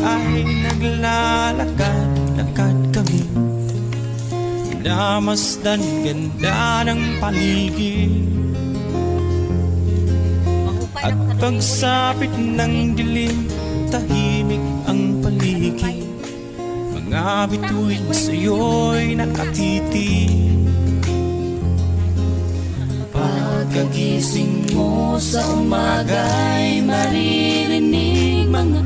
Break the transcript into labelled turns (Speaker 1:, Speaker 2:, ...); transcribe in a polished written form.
Speaker 1: ay naglalakad-lakad kami. Namasdan ganda ng paligid. At pagsapit ng dilim, tahimik ang paligid. Mga bituin sa'yo'y nakatitig. Pagkagising mo sa umaga'y maririnig mga